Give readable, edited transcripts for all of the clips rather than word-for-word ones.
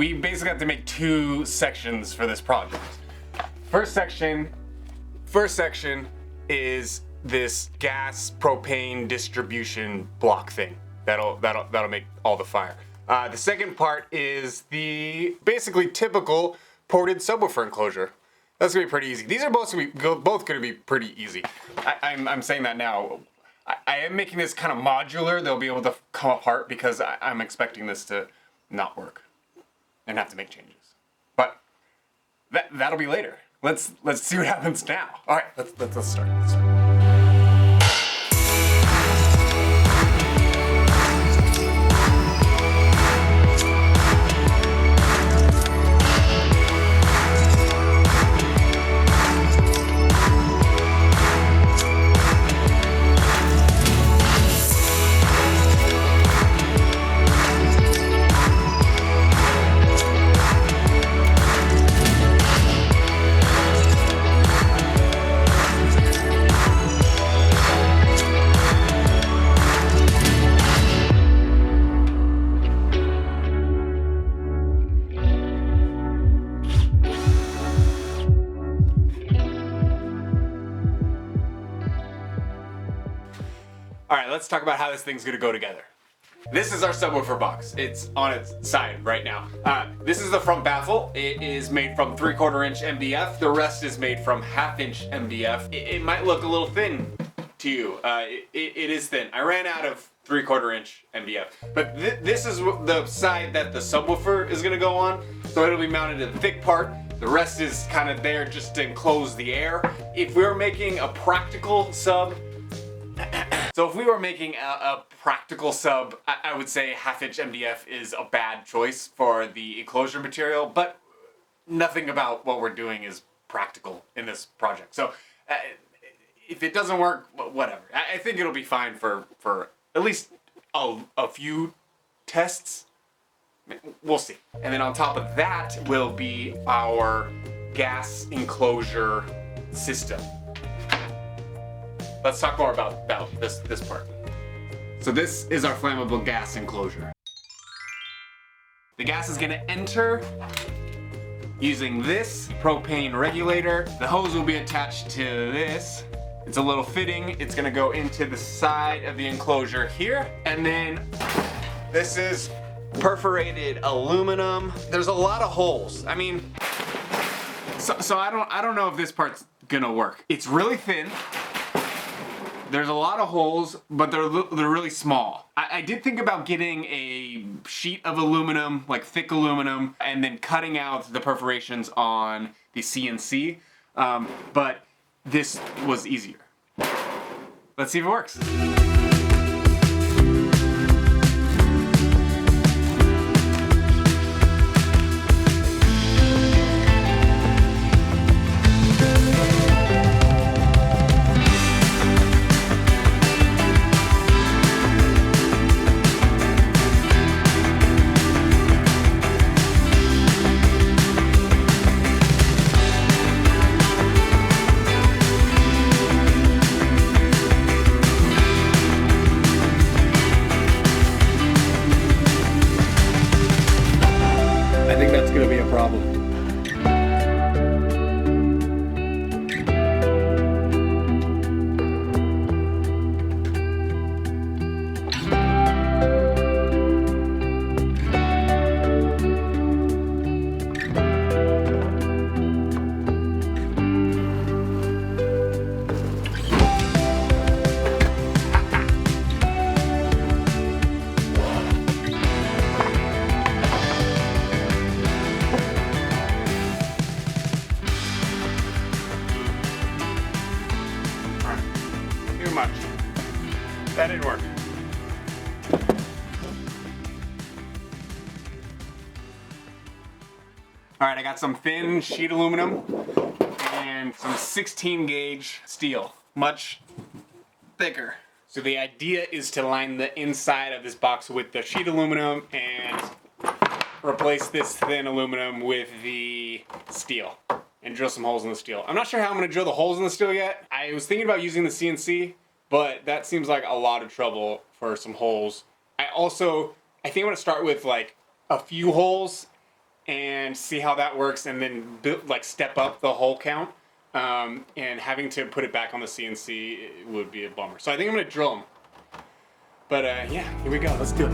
we basically have to make two sections for this project. First section is this gas propane distribution block thing. That'll make all the fire. The second part is the basically typical ported subwoofer enclosure. That's gonna be pretty easy. These are both gonna be pretty easy. I'm saying that now. I am making this kind of modular. They'll be able to come apart because I'm expecting this to not work and have to make changes. But that'll be later. Let's see what happens now. All right, let's start. All right, let's talk about how this thing's gonna go together. This is our subwoofer box. It's on its side right now. This is the front baffle. It is made from 3/4 inch MDF. The rest is made from 1/2 inch MDF. It might look a little thin to you. It is thin. I ran out of 3/4 inch MDF. But this is the side that the subwoofer is gonna go on. So it'll be mounted in the thick part. The rest is kind of there just to enclose the air. If we were making a practical sub, I would say 1/2 inch MDF is a bad choice for the enclosure material, but nothing about what we're doing is practical in this project. So if it doesn't work, whatever. I think it'll be fine for at least a few tests. We'll see. And then on top of that will be our gas enclosure system. Let's talk more about this part. So this is our flammable gas enclosure. The gas is gonna enter using this propane regulator. The hose will be attached to this. It's a little fitting. It's gonna go into the side of the enclosure here. And then this is perforated aluminum. There's a lot of holes. I mean, so I don't know if this part's gonna work. It's really thin. There's a lot of holes, but they're really small. I did think about getting a sheet of aluminum, like thick aluminum, and then cutting out the perforations on the CNC, but this was easier. Let's see if it works. I think that's gonna be a problem. Too much. That didn't work. All right, I got some thin sheet aluminum and some 16 gauge steel, much thicker. So the idea is to line the inside of this box with the sheet aluminum and replace this thin aluminum with the steel and drill some holes in the steel. I'm not sure how I'm gonna drill the holes in the steel yet. I was thinking about using the CNC, but that seems like a lot of trouble for some holes. I think I'm gonna start with like a few holes and see how that works, and then step up the hole count. And having to put it back on the CNC would be a bummer. So I think I'm gonna drill them. But yeah, here we go. Let's do it.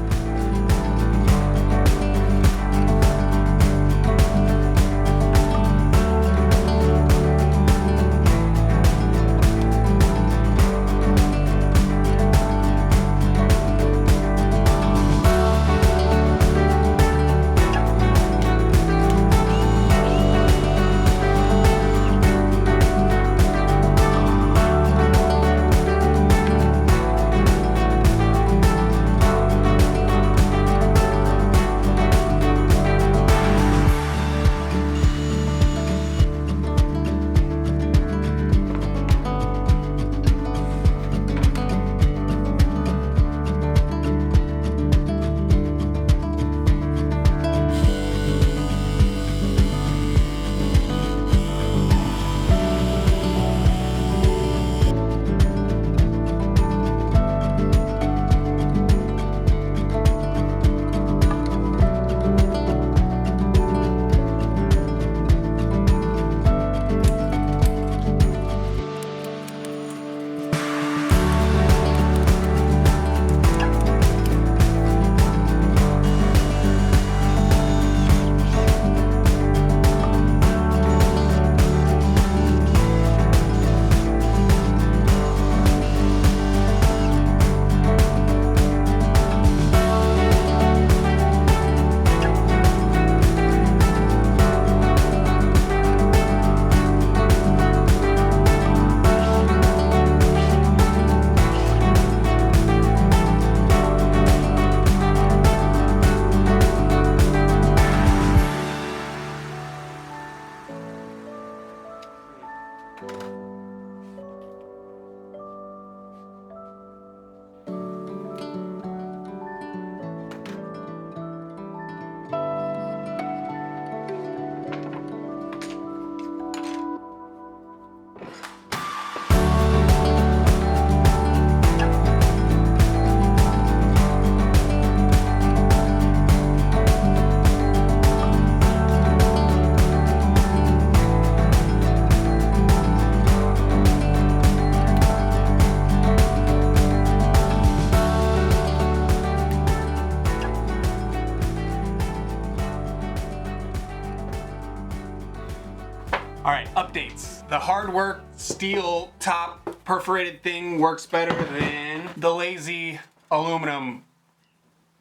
All right, updates. The hard work steel top perforated thing works better than the lazy aluminum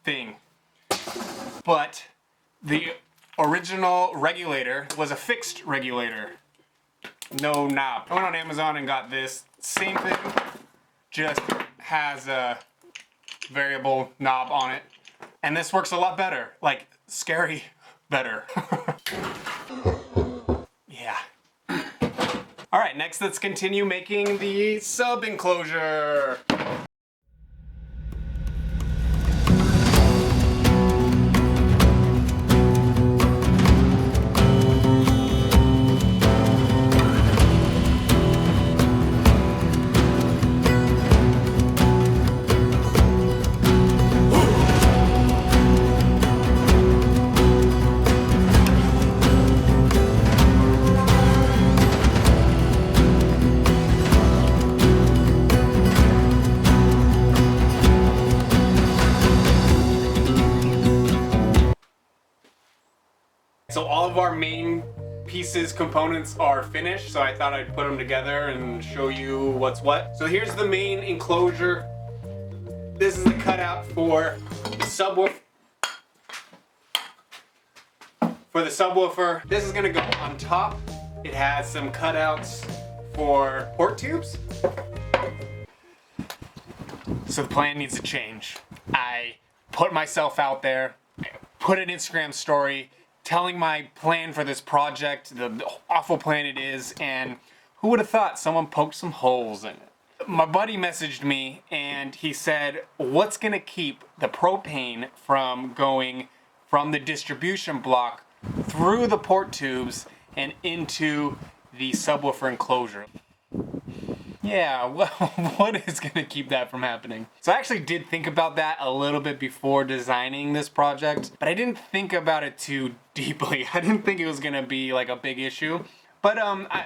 thing. But the original regulator was a fixed regulator. No knob. I went on Amazon and got this. Same thing, just has a variable knob on it. And this works a lot better. Like, scary better. Yeah. All right, next let's continue making the sub enclosure. So all of our main pieces, components are finished, so I thought I'd put them together and show you what's what. So here's the main enclosure. This is the cutout for the subwoofer. This is gonna go on top. It has some cutouts for port tubes. So the plan needs to change. I put myself out there, put an Instagram story, telling my plan for this project, the awful plan it is, and who would have thought someone poked some holes in it? My buddy messaged me and he said, what's gonna keep the propane from going from the distribution block through the port tubes and into the subwoofer enclosure? Yeah, well, what is gonna keep that from happening? So I actually did think about that a little bit before designing this project, but I didn't think about it too deeply. I didn't think it was gonna be like a big issue. But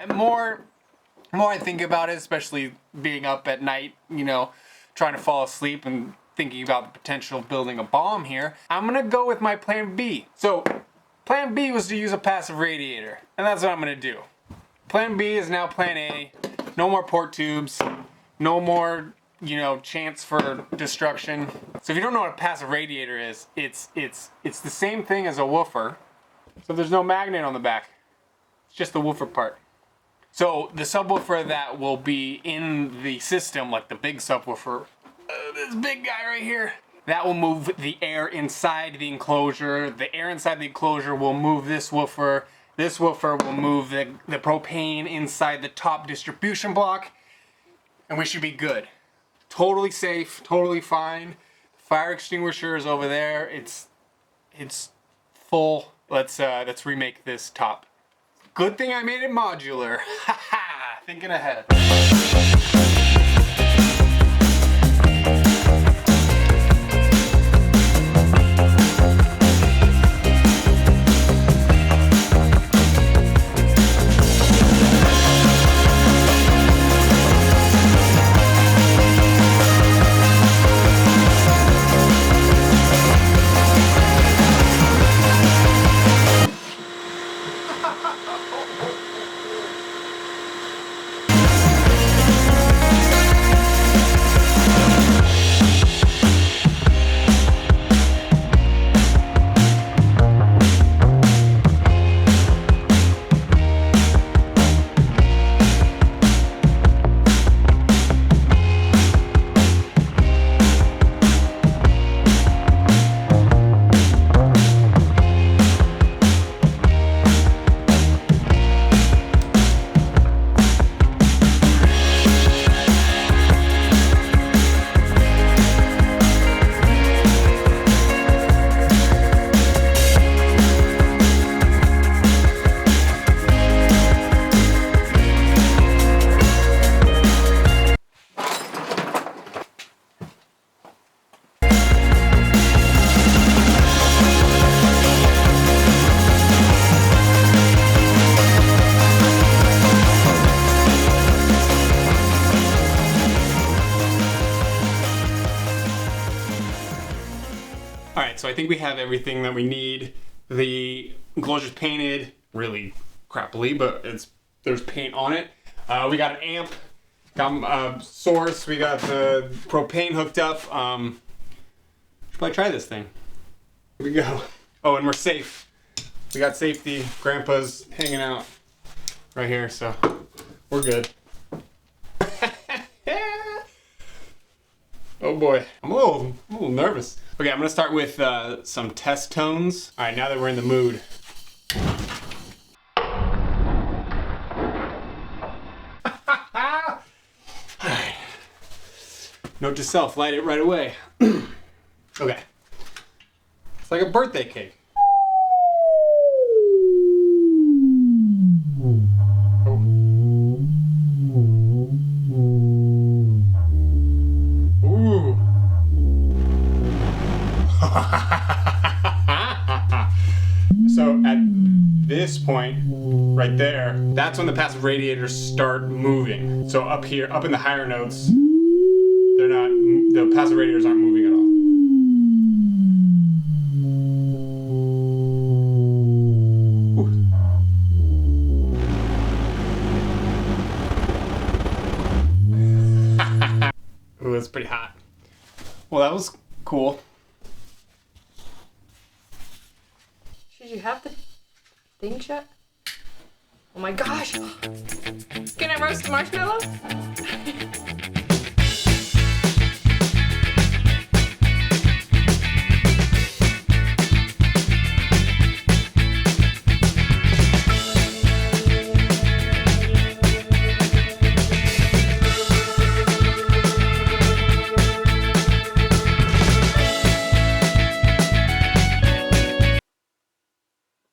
more I think about it, especially being up at night, you know, trying to fall asleep and thinking about the potential of building a bomb here, I'm gonna go with my plan B. So plan B was to use a passive radiator, and that's what I'm gonna do. Plan B is now plan A. No more port tubes, no more, you know, chance for destruction. So if you don't know what a passive radiator is, it's the same thing as a woofer. So there's no magnet on the back. It's just the woofer part. So the subwoofer that will be in the system, like the big subwoofer, this big guy right here, that will move the air inside the enclosure. The air inside the enclosure will move this woofer. This woofer will move the propane inside the top distribution block, and we should be good. Totally safe, totally fine. Fire extinguisher is over there. It's full. Let's remake this top. Good thing I made it modular. Haha, thinking ahead. So I think we have everything that we need. The enclosure's painted really crappily, but there's paint on it. We got an amp, got a source, we got the propane hooked up. Should probably try this thing. Here we go. Oh, and we're safe. We got safety. Grandpa's hanging out right here, so we're good. Oh boy, I'm a little nervous. Okay, I'm gonna start with some test tones. All right, now that we're in the mood. All right. Note to self, light it right away. Okay. It's like a birthday cake. So at this point right there, that's when the passive radiators start moving. So up here, up in the higher notes, the passive radiators aren't moving at all. Ooh, that's pretty hot. Well, that was cool. Should you have the thing shut? Oh my gosh! Can I roast the marshmallow?